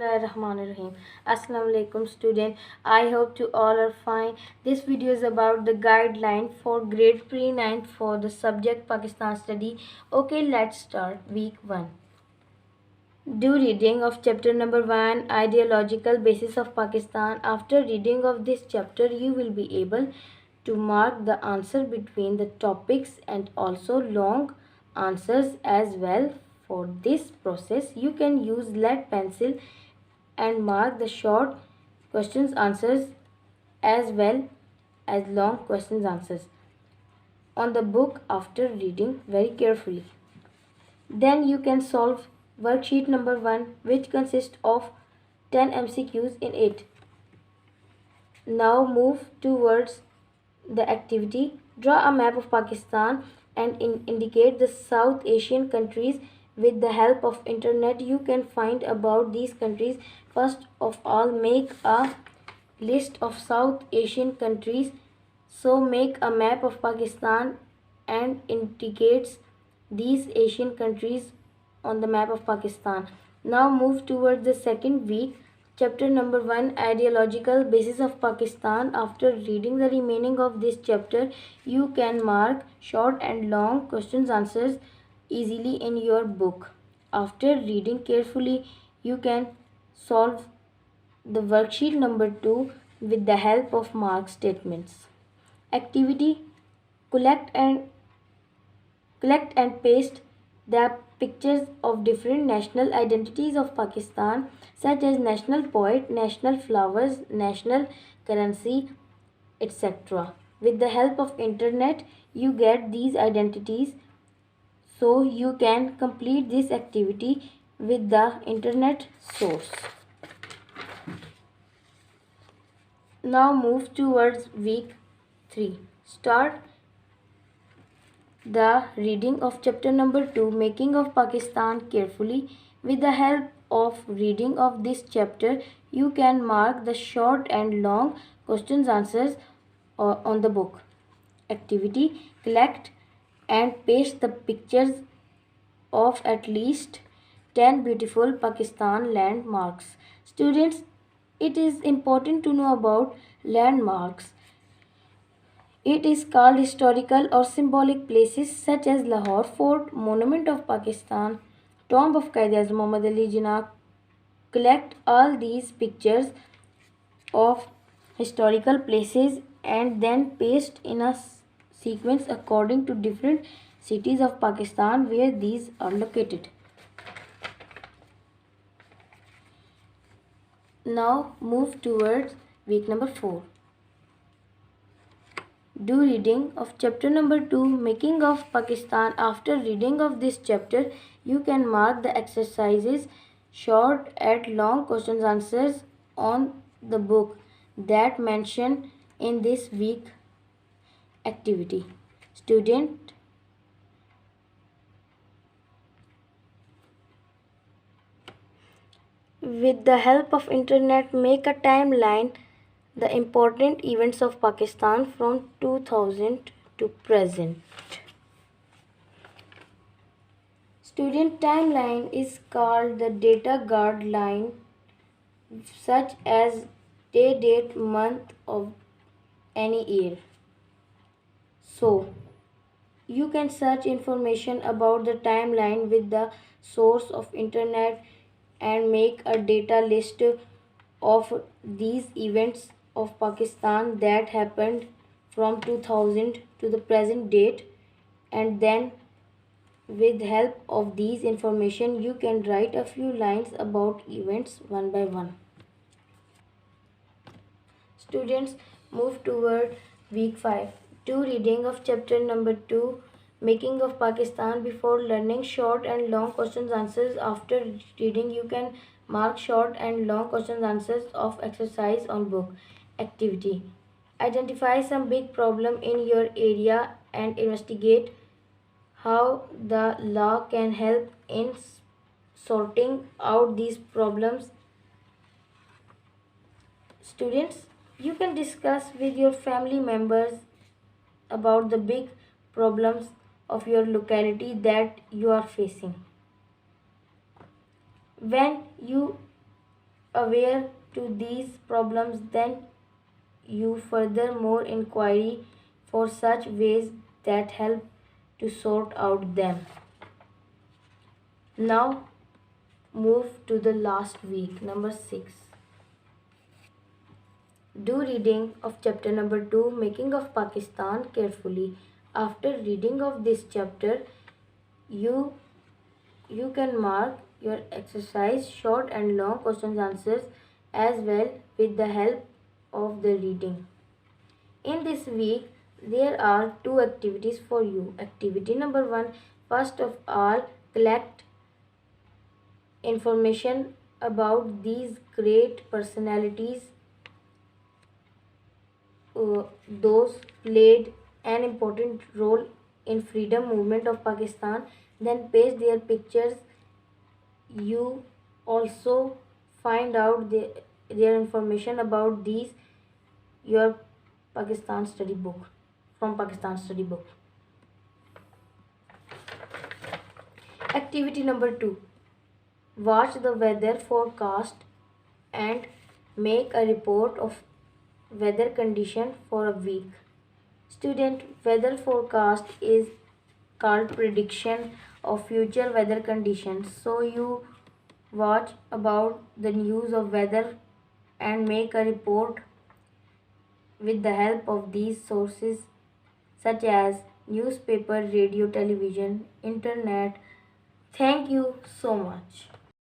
Bismillahirrahmanirrahim. Assalamu alaikum student. I hope you all are fine. This video is about the guideline for grade pre-9 for the subject Pakistan study. Okay, let's start week 1. Do reading of chapter number 1, Ideological Basis of Pakistan. After reading of this chapter, you will be able to mark the answer between the topics and also long answers as well. For this process, you can use lead pencil and mark the short questions answers as well as long questions answers on the book after reading very carefully. Then you can solve worksheet number 1, which consists of 10 MCQs in it. Now move towards the activity. Draw a map of Pakistan and indicate the South Asian countries. With the help of internet, you can find about these countries. First of all, make a list of South Asian countries. So make a map of Pakistan and indicates these Asian countries on the map of Pakistan. Now move towards the second week. Chapter number 1, Ideological Basis of Pakistan. After reading the remaining of this chapter, you can mark short and long questions answers easily in your book. After reading carefully, you can solve the worksheet number 2 with the help of mark statements. Activity: collect and paste the pictures of different national identities of Pakistan, such as national poet, national flowers, national currency, etc. With the help of internet, you get these identities, so you can complete this activity with the internet source. Now move towards week 3. Start the reading of chapter number 2, Making of Pakistan, carefully. With the help of reading of this chapter, you can mark the short and long questions answers on the book. Activity: collect and paste the pictures of at least 10 beautiful Pakistan landmarks. Students, it is important to know about landmarks. It is called historical or symbolic places such as Lahore Fort, Monument of Pakistan, Tomb of Quaid-e-Azam Muhammad Ali Jinnah. Collect all these pictures of historical places and then paste in a sequence according to different cities of Pakistan where these are located. Now move towards week number 4. Do reading of chapter number 2, Making of Pakistan. After reading of this chapter, you can mark the exercises, short and long questions answers on the book that mentioned in this week activity. Student, with the help of internet, make a timeline the important events of Pakistan from 2000 to present. Student timeline is called the data guard line, such as day, date, month of any year. So, you can search information about the timeline with the source of internet and make a data list of these events of Pakistan that happened from 2000 to the present date, and then with help of these information you can write a few lines about events one by one. Students, move toward week 5. Do reading of chapter number 2, Making of Pakistan. Before learning short and long questions answers, after reading you can mark short and long questions answers of exercise on book. Activity: identify some big problem in your area and investigate how the law can help in sorting out these problems. Students, you can discuss with your family members about the big problems of your locality that you are facing. When you aware to these problems, then you furthermore inquiry for such ways that help to sort out them. Now move to the last week, number 6. Do reading of chapter number 2, Making of Pakistan, carefully. After reading of this chapter, you you can mark your exercise, short and long questions answers as well with the help of the reading. In this week, there are two activities for you. Activity number 1, first of all, collect information about these great personalities, those played an important role in freedom movement of Pakistan. Then paste their pictures. You also find out their information about these your Pakistan study book from Pakistan study book. Activity number 2, watch the weather forecast and make a report of weather condition for a week. Student, weather forecast is called prediction of future weather conditions. So you watch about the news of weather and make a report with the help of these sources such as newspaper, radio, television, internet. Thank you so much.